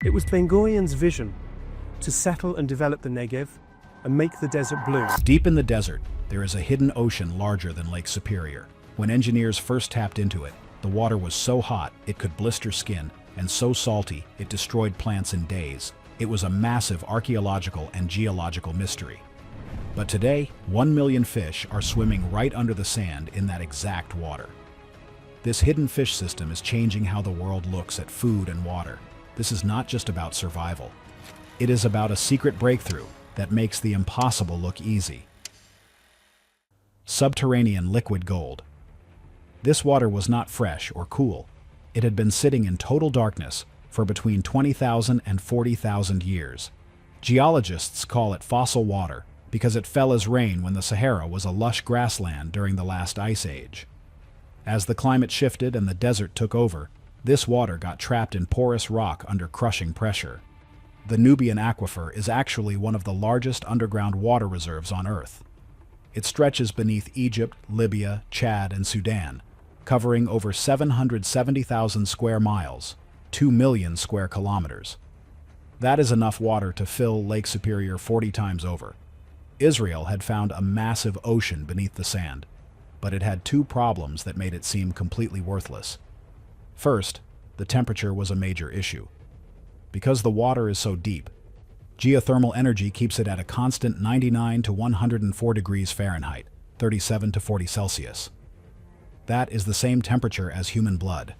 It was Ben-Gurion's vision to settle and develop the Negev and make the desert bloom. Deep in the desert, there is a hidden ocean larger than Lake Superior. When engineers first tapped into it, the water was so hot it could blister skin, and so salty it destroyed plants in days. It was a massive archaeological and geological mystery. But today, 1 million fish are swimming right under the sand in that exact water. This hidden fish system is changing how the world looks at food and water. This is not just about survival. It is about a secret breakthrough that makes the impossible look easy. Subterranean liquid gold. This water was not fresh or cool. It had been sitting in total darkness for between 20,000 and 40,000 years. Geologists call it fossil water because it fell as rain when the Sahara was a lush grassland during the last ice age. As the climate shifted and the desert took over, this water got trapped in porous rock under crushing pressure. The Nubian Aquifer is actually one of the largest underground water reserves on Earth. It stretches beneath Egypt, Libya, Chad, and Sudan, covering over 770,000 square miles, 2 million square kilometers. That is enough water to fill Lake Superior 40 times over. Israel had found a massive ocean beneath the sand, but it had two problems that made it seem completely worthless. First, the temperature was a major issue. Because the water is so deep, geothermal energy keeps it at a constant 99 to 104 degrees Fahrenheit, 37 to 40 Celsius. That is the same temperature as human blood.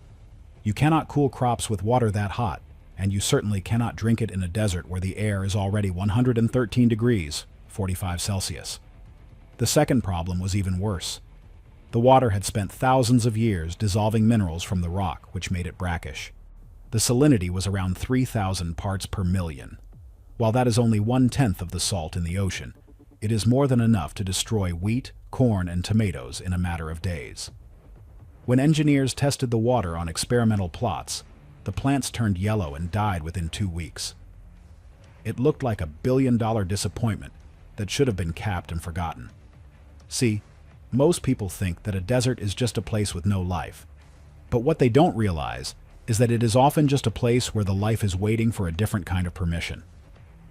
You cannot cool crops with water that hot, and you certainly cannot drink it in a desert where the air is already 113 degrees, 45 Celsius. The second problem was even worse. The water had spent thousands of years dissolving minerals from the rock, which made it brackish. The salinity was around 3,000 parts per million. While that is only 1/10 of the salt in the ocean, it is more than enough to destroy wheat, corn, and tomatoes in a matter of days. When engineers tested the water on experimental plots, the plants turned yellow and died within 2 weeks. It looked like a billion-dollar disappointment that should have been capped and forgotten. See, most people think that a desert is just a place with no life. But what they don't realize is that it is often just a place where the life is waiting for a different kind of permission.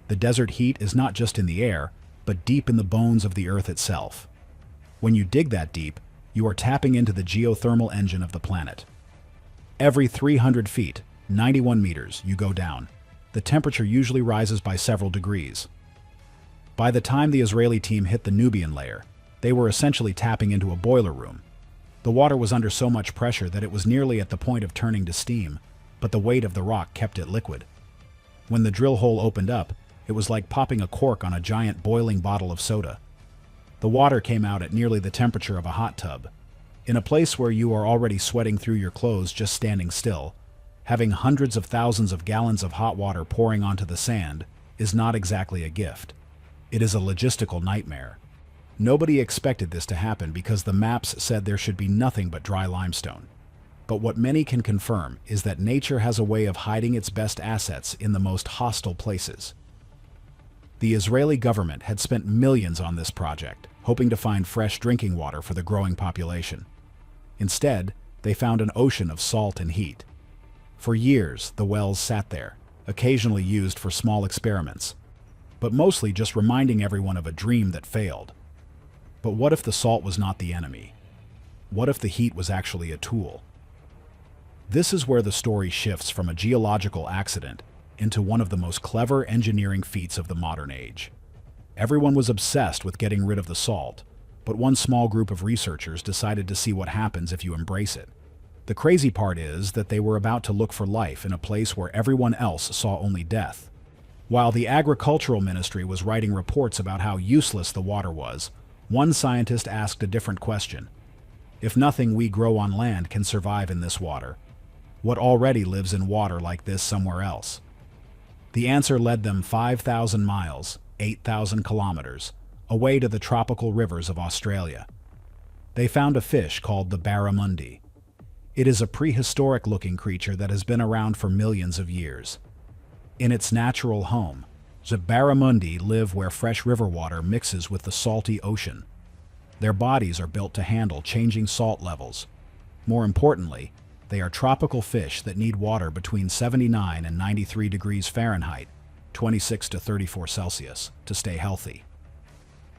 The desert heat is not just in the air, but deep in the bones of the earth itself. When you dig that deep, you are tapping into the geothermal engine of the planet. Every 300 feet, 91 meters, you go down. The temperature usually rises by several degrees. By the time the Israeli team hit the Nubian layer, they were essentially tapping into a boiler room. The water was under so much pressure that it was nearly at the point of turning to steam, but the weight of the rock kept it liquid. When the drill hole opened up, it was like popping a cork on a giant boiling bottle of soda. The water came out at nearly the temperature of a hot tub. In a place where you are already sweating through your clothes just standing still, having hundreds of thousands of gallons of hot water pouring onto the sand is not exactly a gift. It is a logistical nightmare. Nobody expected this to happen because the maps said there should be nothing but dry limestone. But what many can confirm is that nature has a way of hiding its best assets in the most hostile places. The Israeli government had spent millions on this project, hoping to find fresh drinking water for the growing population. Instead, they found an ocean of salt and heat. For years, the wells sat there, occasionally used for small experiments, but mostly just reminding everyone of a dream that failed. But what if the salt was not the enemy? What if the heat was actually a tool? This is where the story shifts from a geological accident into one of the most clever engineering feats of the modern age. Everyone was obsessed with getting rid of the salt, but one small group of researchers decided to see what happens if you embrace it. The crazy part is that they were about to look for life in a place where everyone else saw only death. While the agricultural ministry was writing reports about how useless the water was, one scientist asked a different question. If nothing we grow on land can survive in this water, what already lives in water like this somewhere else? The answer led them 5,000 miles, 8,000 kilometers, away to the tropical rivers of Australia. They found a fish called the Barramundi. It is a prehistoric-looking creature that has been around for millions of years. In its natural home, the Barramundi live where fresh river water mixes with the salty ocean. Their bodies are built to handle changing salt levels. More importantly, They are tropical fish that need water between 79 and 93 degrees Fahrenheit, 26 to 34 Celsius, to stay healthy.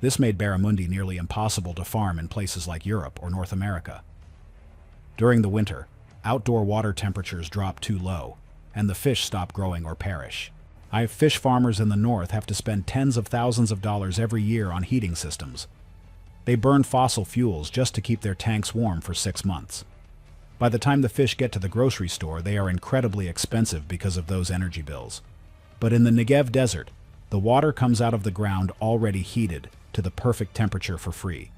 This made Barramundi nearly impossible to farm in places like Europe or North America. During the winter, outdoor water temperatures drop too low, and the fish stop growing or perish. Fish farmers in the north have to spend tens of thousands of dollars every year on heating systems. They burn fossil fuels just to keep their tanks warm for 6 months. By the time the fish get to the grocery store, they are incredibly expensive because of those energy bills. But in the Negev Desert, the water comes out of the ground already heated to the perfect temperature for free.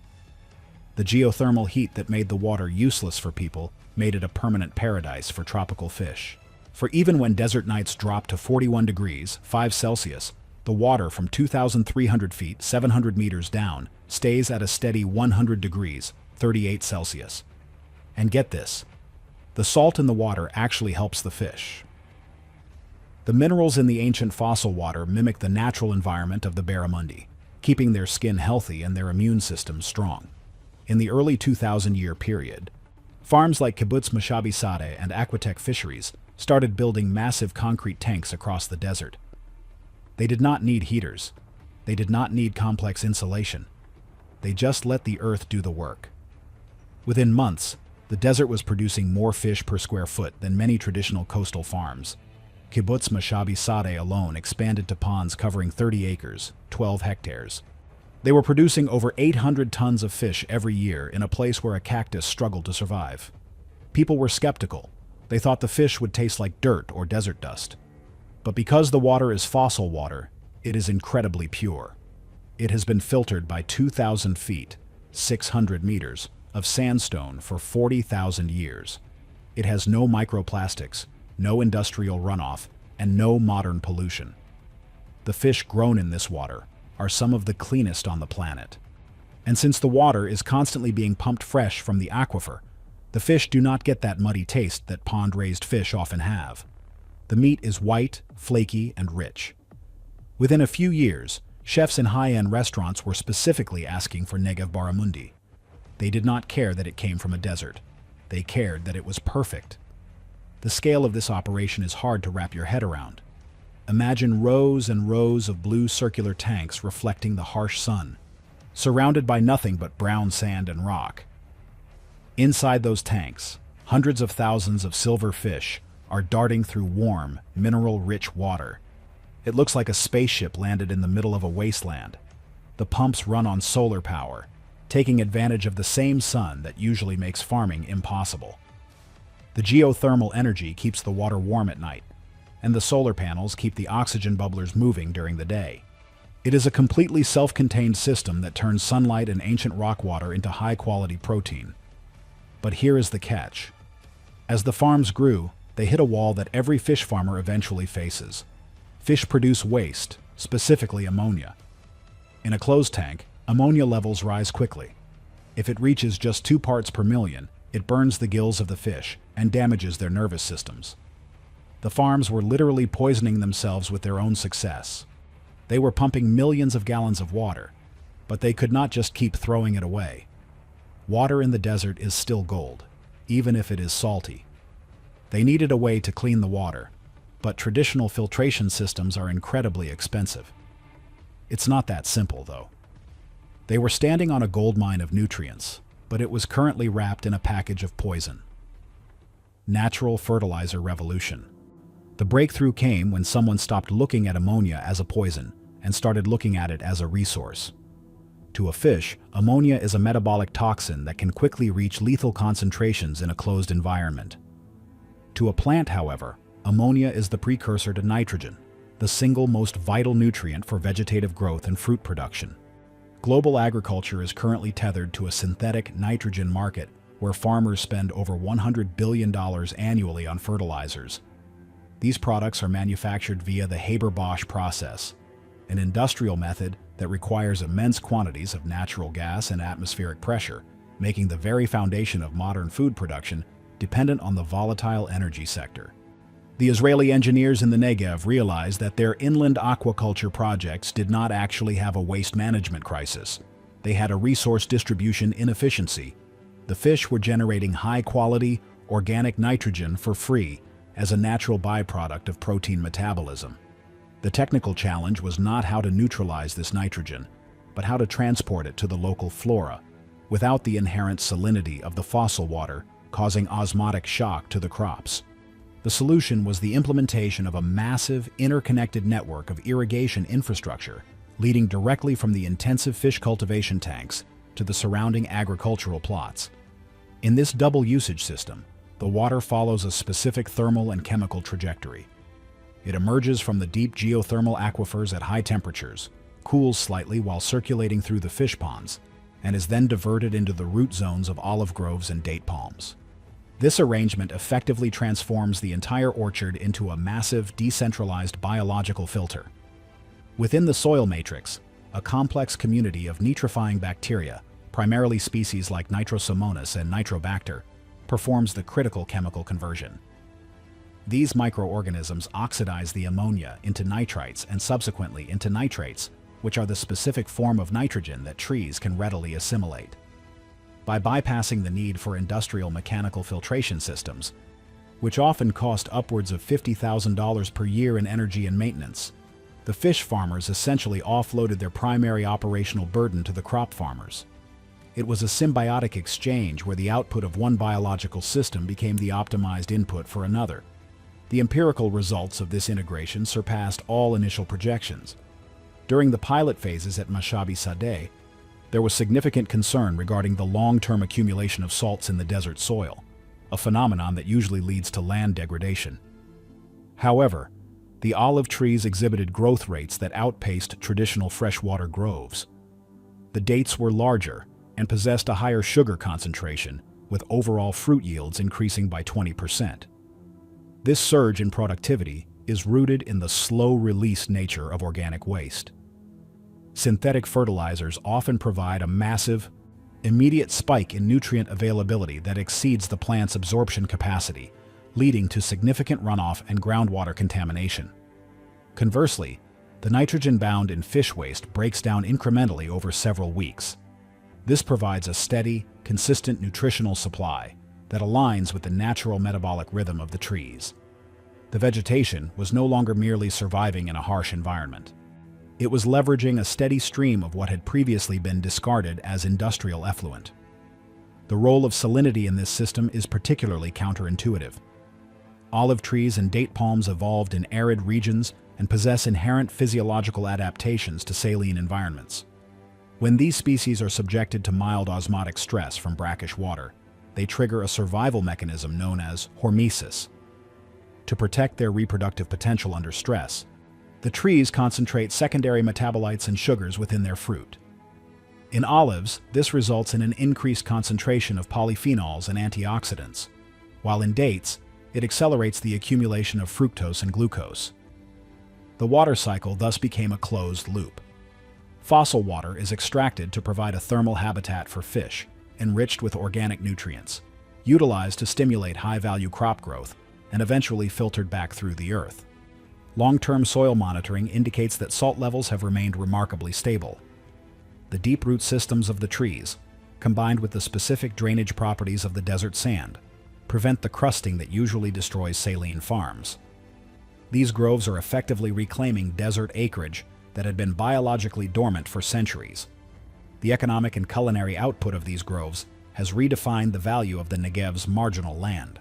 The geothermal heat that made the water useless for people made it a permanent paradise for tropical fish. For even when desert nights drop to 41 degrees, 5 Celsius, the water from 2,300 feet, 700 meters down, stays at a steady 100 degrees, 38 Celsius. And get this, the salt in the water actually helps the fish. The minerals in the ancient fossil water mimic the natural environment of the Barramundi, keeping their skin healthy and their immune system strong. In the early 2000-year period, farms like Kibbutz Mashabi Sadeh and Aquatech Fisheries started building massive concrete tanks across the desert. They did not need heaters. They did not need complex insulation. They just let the earth do the work. Within months, the desert was producing more fish per square foot than many traditional coastal farms. Kibbutz Mashabi Sadeh alone expanded to ponds covering 30 acres, 12 hectares. They were producing over 800 tons of fish every year in a place where a cactus struggled to survive. People were skeptical. They thought the fish would taste like dirt or desert dust. But because the water is fossil water, it is incredibly pure. It has been filtered by 2,000 feet, 600 meters, of sandstone for 40,000 years. It has no microplastics, no industrial runoff, and no modern pollution. The fish grown in this water are some of the cleanest on the planet. And since the water is constantly being pumped fresh from the aquifer, the fish do not get that muddy taste that pond-raised fish often have. The meat is white, flaky, and rich. Within a few years, chefs in high-end restaurants were specifically asking for Negev Barramundi. They did not care that it came from a desert. They cared that it was perfect. The scale of this operation is hard to wrap your head around. Imagine rows and rows of blue circular tanks reflecting the harsh sun, surrounded by nothing but brown sand and rock. Inside those tanks, hundreds of thousands of silver fish are darting through warm, mineral-rich water. It looks like a spaceship landed in the middle of a wasteland. The pumps run on solar power, taking advantage of the same sun that usually makes farming impossible. The geothermal energy keeps the water warm at night, and the solar panels keep the oxygen bubblers moving during the day. It is a completely self-contained system that turns sunlight and ancient rock water into high-quality protein. But here is the catch. As the farms grew, they hit a wall that every fish farmer eventually faces. Fish produce waste, specifically ammonia. In a closed tank, ammonia levels rise quickly. If it reaches just 2 parts per million, it burns the gills of the fish and damages their nervous systems. The farms were literally poisoning themselves with their own success. They were pumping millions of gallons of water, but they could not just keep throwing it away. Water in the desert is still gold, even if it is salty. They needed a way to clean the water, but traditional filtration systems are incredibly expensive. It's not that simple, though. They were standing on a gold mine of nutrients, but it was currently wrapped in a package of poison. Natural fertilizer revolution. The breakthrough came when someone stopped looking at ammonia as a poison and started looking at it as a resource. To a fish, ammonia is a metabolic toxin that can quickly reach lethal concentrations in a closed environment. To a plant, however, ammonia is the precursor to nitrogen, the single most vital nutrient for vegetative growth and fruit production. Global agriculture is currently tethered to a synthetic nitrogen market where farmers spend over $100 billion annually on fertilizers. These products are manufactured via the Haber-Bosch process, an industrial method that requires immense quantities of natural gas and atmospheric pressure, making the very foundation of modern food production dependent on the volatile energy sector. The Israeli engineers in the Negev realized that their inland aquaculture projects did not actually have a waste management crisis. They had a resource distribution inefficiency. The fish were generating high-quality, organic nitrogen for free as a natural byproduct of protein metabolism. The technical challenge was not how to neutralize this nitrogen, but how to transport it to the local flora without the inherent salinity of the fossil water causing osmotic shock to the crops. The solution was the implementation of a massive, interconnected network of irrigation infrastructure leading directly from the intensive fish cultivation tanks to the surrounding agricultural plots. In this double usage system, the water follows a specific thermal and chemical trajectory. It emerges from the deep geothermal aquifers at high temperatures, cools slightly while circulating through the fish ponds, and is then diverted into the root zones of olive groves and date palms. This arrangement effectively transforms the entire orchard into a massive, decentralized biological filter. Within the soil matrix, a complex community of nitrifying bacteria, primarily species like Nitrosomonas and Nitrobacter, performs the critical chemical conversion. These microorganisms oxidize the ammonia into nitrites and subsequently into nitrates, which are the specific form of nitrogen that trees can readily assimilate. By bypassing the need for industrial mechanical filtration systems, which often cost upwards of $50,000 per year in energy and maintenance, the fish farmers essentially offloaded their primary operational burden to the crop farmers. It was a symbiotic exchange where the output of one biological system became the optimized input for another. The empirical results of this integration surpassed all initial projections. During the pilot phases at Mashabi Sadeh, there was significant concern regarding the long-term accumulation of salts in the desert soil, a phenomenon that usually leads to land degradation. However, the olive trees exhibited growth rates that outpaced traditional freshwater groves. The dates were larger and possessed a higher sugar concentration, with overall fruit yields increasing by 20%. This surge in productivity is rooted in the slow-release nature of organic waste. Synthetic fertilizers often provide a massive, immediate spike in nutrient availability that exceeds the plant's absorption capacity, leading to significant runoff and groundwater contamination. Conversely, the nitrogen bound in fish waste breaks down incrementally over several weeks. This provides a steady, consistent nutritional supply that aligns with the natural metabolic rhythm of the trees. The vegetation was no longer merely surviving in a harsh environment. It was leveraging a steady stream of what had previously been discarded as industrial effluent. The role of salinity in this system is particularly counterintuitive. Olive trees and date palms evolved in arid regions and possess inherent physiological adaptations to saline environments. When these species are subjected to mild osmotic stress from brackish water, they trigger a survival mechanism known as hormesis. To protect their reproductive potential under stress, the trees concentrate secondary metabolites and sugars within their fruit. In olives, this results in an increased concentration of polyphenols and antioxidants, while in dates, it accelerates the accumulation of fructose and glucose. The water cycle thus became a closed loop. Fossil water is extracted to provide a thermal habitat for fish, enriched with organic nutrients, utilized to stimulate high-value crop growth, and eventually filtered back through the earth. Long-term soil monitoring indicates that salt levels have remained remarkably stable. The deep root systems of the trees, combined with the specific drainage properties of the desert sand, prevent the crusting that usually destroys saline farms. These groves are effectively reclaiming desert acreage that had been biologically dormant for centuries. The economic and culinary output of these groves has redefined the value of the Negev's marginal land.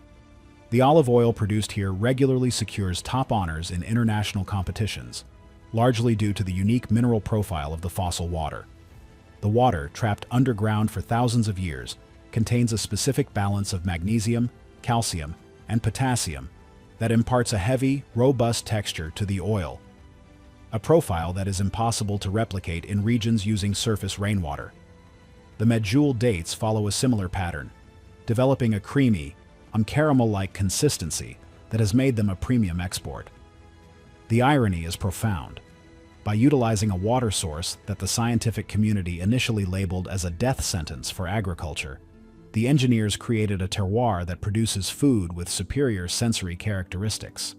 The olive oil produced here regularly secures top honors in international competitions, largely due to the unique mineral profile of the fossil water. The water, trapped underground for thousands of years, contains a specific balance of magnesium, calcium, and potassium that imparts a heavy, robust texture to the oil, a profile that is impossible to replicate in regions using surface rainwater. The medjool dates follow a similar pattern, developing a creamy, caramel-like consistency that has made them a premium export. The irony is profound. By utilizing a water source that the scientific community initially labeled as a death sentence for agriculture, the engineers created a terroir that produces food with superior sensory characteristics.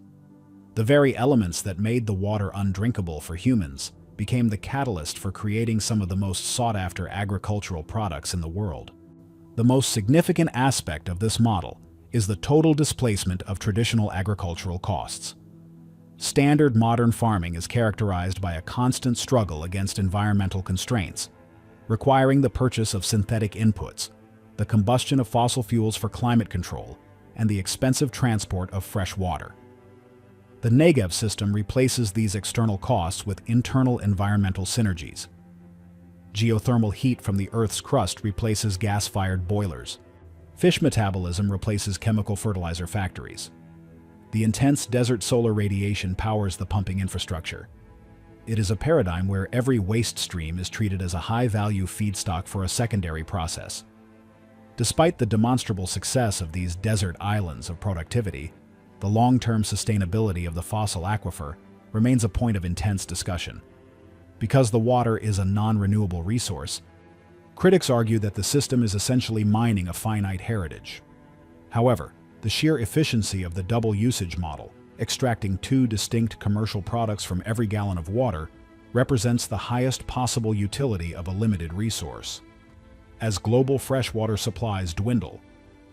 The very elements that made the water undrinkable for humans became the catalyst for creating some of the most sought-after agricultural products in the world. The most significant aspect of this model is the total displacement of traditional agricultural costs. Standard modern farming is characterized by a constant struggle against environmental constraints, requiring the purchase of synthetic inputs, the combustion of fossil fuels for climate control, and the expensive transport of fresh water. The Negev system replaces these external costs with internal environmental synergies. Geothermal heat from the Earth's crust replaces gas-fired boilers. Fish metabolism replaces chemical fertilizer factories. The intense desert solar radiation powers the pumping infrastructure. It is a paradigm where every waste stream is treated as a high-value feedstock for a secondary process. Despite the demonstrable success of these desert islands of productivity, the long-term sustainability of the fossil aquifer remains a point of intense discussion. Because the water is a non-renewable resource, critics argue that the system is essentially mining a finite heritage. However, the sheer efficiency of the double usage model, extracting two distinct commercial products from every gallon of water, represents the highest possible utility of a limited resource. As global freshwater supplies dwindle,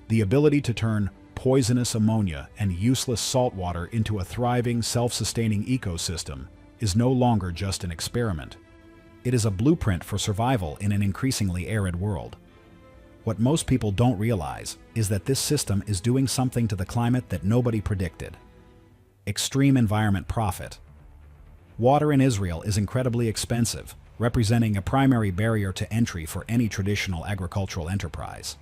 the ability to turn poisonous ammonia and useless saltwater into a thriving, self-sustaining ecosystem is no longer just an experiment. It is a blueprint for survival in an increasingly arid world. What most people don't realize is that this system is doing something to the climate that nobody predicted. Extreme environment profit. Water in Israel is incredibly expensive, representing a primary barrier to entry for any traditional agricultural enterprise.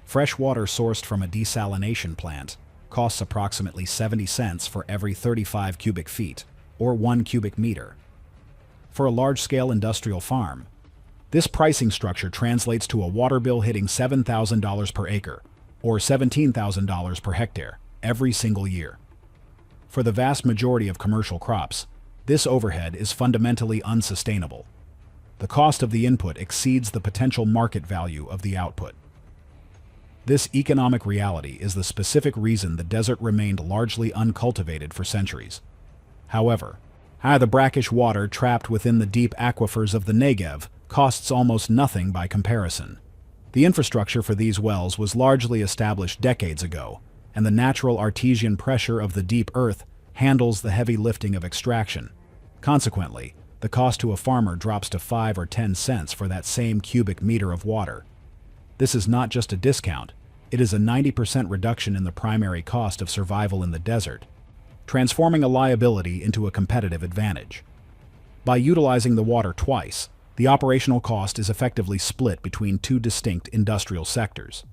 Fresh water sourced from a desalination plant costs approximately 70 cents for every 35 cubic feet, or 1 cubic meter. For a large-scale industrial farm, this pricing structure translates to a water bill hitting $7,000 per acre, or $17,000 per hectare, every single year. For the vast majority of commercial crops, this overhead is fundamentally unsustainable. The cost of the input exceeds the potential market value of the output. This economic reality is the specific reason the desert remained largely uncultivated for centuries. However, the brackish water trapped within the deep aquifers of the Negev costs almost nothing by comparison. The infrastructure for these wells was largely established decades ago, and the natural artesian pressure of the deep earth handles the heavy lifting of extraction. Consequently, the cost to a farmer drops to 5 or 10 cents for that same cubic meter of water. This is not just a discount, it is a 90% reduction in the primary cost of survival in the desert, transforming a liability into a competitive advantage. By utilizing the water twice, the operational cost is effectively split between two distinct industrial sectors.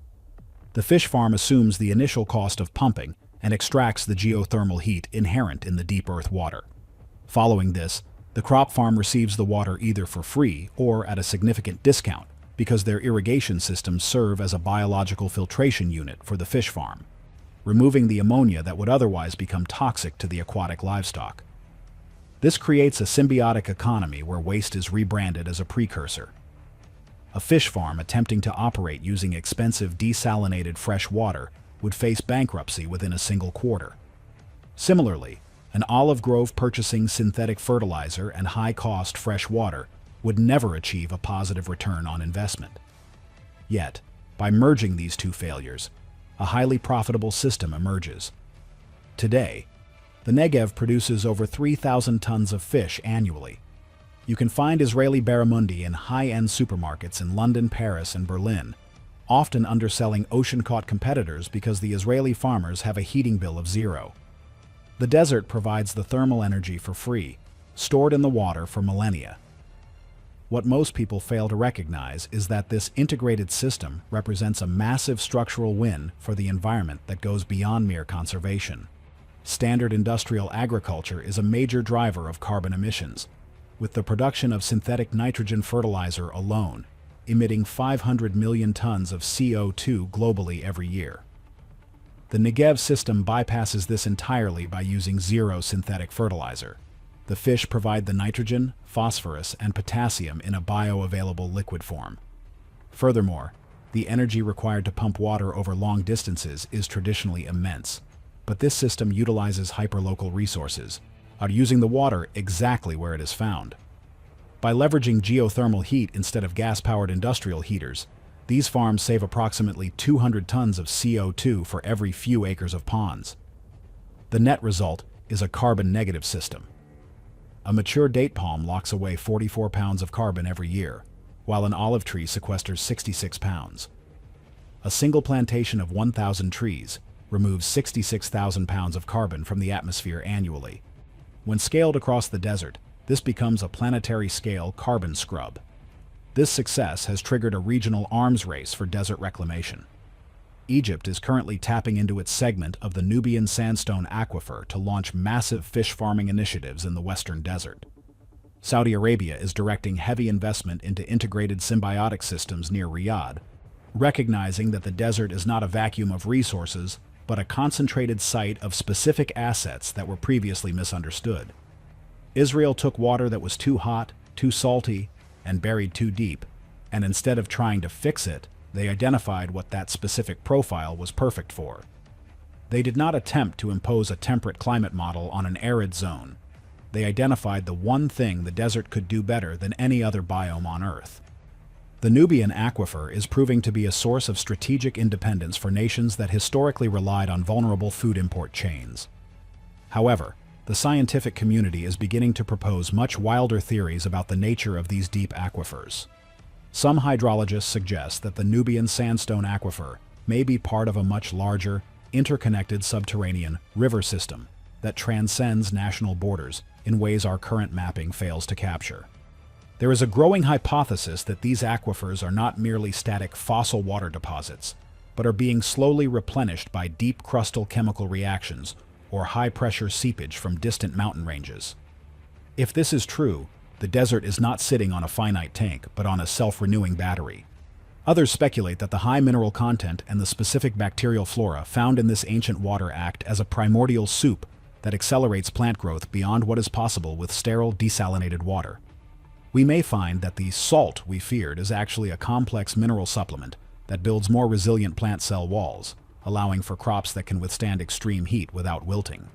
The fish farm assumes the initial cost of pumping and extracts the geothermal heat inherent in the deep earth water. Following this, the crop farm receives the water either for free or at a significant discount because their irrigation systems serve as a biological filtration unit for the fish farm, removing the ammonia that would otherwise become toxic to the aquatic livestock. This creates a symbiotic economy where waste is rebranded as a precursor. A fish farm attempting to operate using expensive desalinated fresh water would face bankruptcy within a single quarter. Similarly, an olive grove purchasing synthetic fertilizer and high-cost fresh water would never achieve a positive return on investment. Yet, by merging these two failures, a highly profitable system emerges. Today, the Negev produces over 3,000 tons of fish annually. You can find Israeli Barramundi in high-end supermarkets in London, Paris, and Berlin, often underselling ocean-caught competitors because the Israeli farmers have a heating bill of zero. The desert provides the thermal energy for free, stored in the water for millennia. What most people fail to recognize is that this integrated system represents a massive structural win for the environment that goes beyond mere conservation. Standard industrial agriculture is a major driver of carbon emissions, with the production of synthetic nitrogen fertilizer alone emitting 500 million tons of CO2 globally every year. The Negev system bypasses this entirely by using zero synthetic fertilizer. The fish provide the nitrogen, phosphorus, and potassium in a bioavailable liquid form. Furthermore, the energy required to pump water over long distances is traditionally immense, but this system utilizes hyperlocal resources, using the water exactly where it is found. By leveraging geothermal heat instead of gas-powered industrial heaters, These farms save approximately 200 tons of CO2 for every few acres of ponds. The net result is a carbon-negative system. A mature date palm locks away 44 pounds of carbon every year, while an olive tree sequesters 66 pounds. A single plantation of 1,000 trees removes 66,000 pounds of carbon from the atmosphere annually. When scaled across the desert, this becomes a planetary-scale carbon scrub. This success has triggered a regional arms race for desert reclamation. Egypt is currently tapping into its segment of the Nubian Sandstone Aquifer to launch massive fish farming initiatives in the western desert. Saudi Arabia is directing heavy investment into integrated symbiotic systems near Riyadh, recognizing that the desert is not a vacuum of resources, but a concentrated site of specific assets that were previously misunderstood. Israel took water that was too hot, too salty, and buried too deep, and instead of trying to fix it, they identified what that specific profile was perfect for. They did not attempt to impose a temperate climate model on an arid zone. They identified the one thing the desert could do better than any other biome on Earth. The Nubian Aquifer is proving to be a source of strategic independence for nations that historically relied on vulnerable food import chains. However, the scientific community is beginning to propose much wilder theories about the nature of these deep aquifers. Some hydrologists suggest that the Nubian Sandstone Aquifer may be part of a much larger, interconnected subterranean river system that transcends national borders in ways our current mapping fails to capture. There is a growing hypothesis that these aquifers are not merely static fossil water deposits, but are being slowly replenished by deep crustal chemical reactions or high-pressure seepage from distant mountain ranges. If this is true, the desert is not sitting on a finite tank, but on a self-renewing battery. Others speculate that the high mineral content and the specific bacterial flora found in this ancient water act as a primordial soup that accelerates plant growth beyond what is possible with sterile, desalinated water. We may find that the salt we feared is actually a complex mineral supplement that builds more resilient plant cell walls, allowing for crops that can withstand extreme heat without wilting.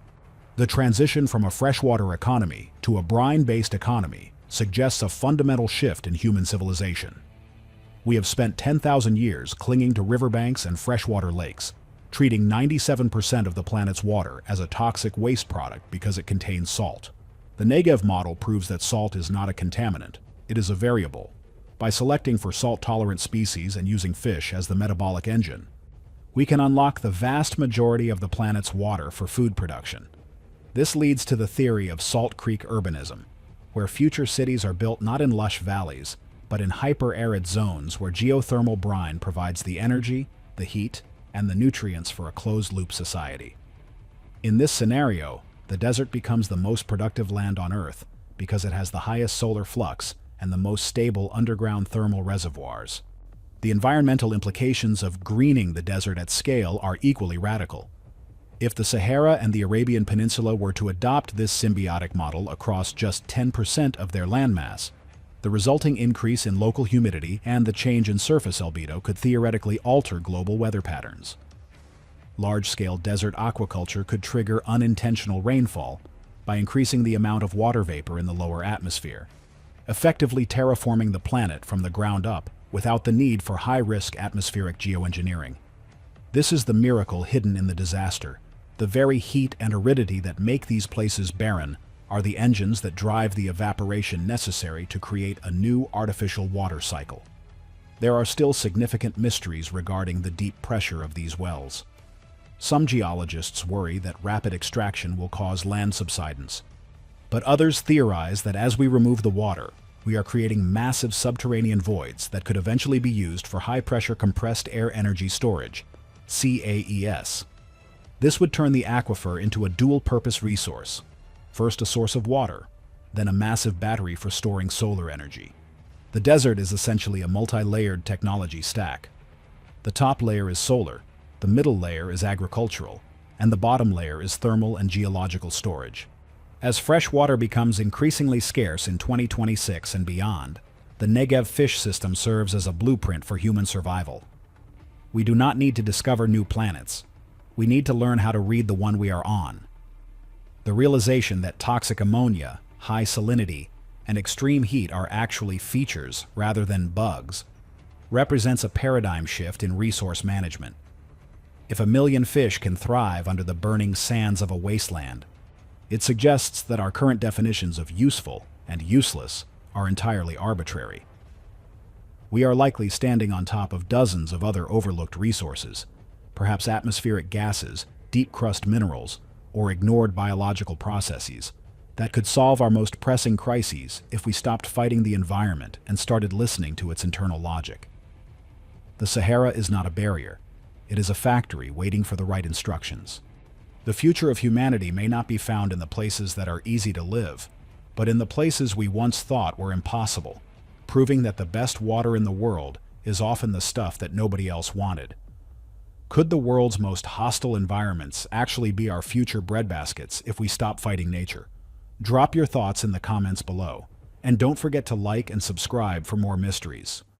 The transition from a freshwater economy to a brine-based economy suggests a fundamental shift in human civilization. We have spent 10,000 years clinging to riverbanks and freshwater lakes, treating 97% of the planet's water as a toxic waste product because it contains salt. The Negev model proves that salt is not a contaminant, it is a variable. By selecting for salt-tolerant species and using fish as the metabolic engine, we can unlock the vast majority of the planet's water for food production. This leads to the theory of Salt Creek urbanism, where future cities are built not in lush valleys, but in hyper-arid zones where geothermal brine provides the energy, the heat, and the nutrients for a closed-loop society. In this scenario, the desert becomes the most productive land on Earth because it has the highest solar flux and the most stable underground thermal reservoirs. The environmental implications of greening the desert at scale are equally radical. If the Sahara and the Arabian Peninsula were to adopt this symbiotic model across just 10% of their landmass, the resulting increase in local humidity and the change in surface albedo could theoretically alter global weather patterns. Large-scale desert aquaculture could trigger unintentional rainfall by increasing the amount of water vapor in the lower atmosphere, effectively terraforming the planet from the ground up without the need for high-risk atmospheric geoengineering. This is the miracle hidden in the disaster. The very heat and aridity that make these places barren are the engines that drive the evaporation necessary to create a new artificial water cycle. There are still significant mysteries regarding the deep pressure of these wells. Some geologists worry that rapid extraction will cause land subsidence, but others theorize that as we remove the water, we are creating massive subterranean voids that could eventually be used for high-pressure compressed air energy storage, CAES. This would turn the aquifer into a dual-purpose resource, first a source of water, then a massive battery for storing solar energy. The desert is essentially a multi-layered technology stack. The top layer is solar, the middle layer is agricultural, and the bottom layer is thermal and geological storage. As fresh water becomes increasingly scarce in 2026 and beyond, the Negev fish system serves as a blueprint for human survival. We do not need to discover new planets. We need to learn how to read the one we are on. The realization that toxic ammonia, high salinity, and extreme heat are actually features rather than bugs represents a paradigm shift in resource management. If a million fish can thrive under the burning sands of a wasteland, it suggests that our current definitions of useful and useless are entirely arbitrary. We are likely standing on top of dozens of other overlooked resources, perhaps atmospheric gases, deep crust minerals, or ignored biological processes, that could solve our most pressing crises if we stopped fighting the environment and started listening to its internal logic. The Sahara is not a barrier. It is a factory waiting for the right instructions. The future of humanity may not be found in the places that are easy to live, but in the places we once thought were impossible, proving that the best water in the world is often the stuff that nobody else wanted. Could the world's most hostile environments actually be our future breadbaskets if we stop fighting nature? Drop your thoughts in the comments below, and don't forget to like and subscribe for more mysteries.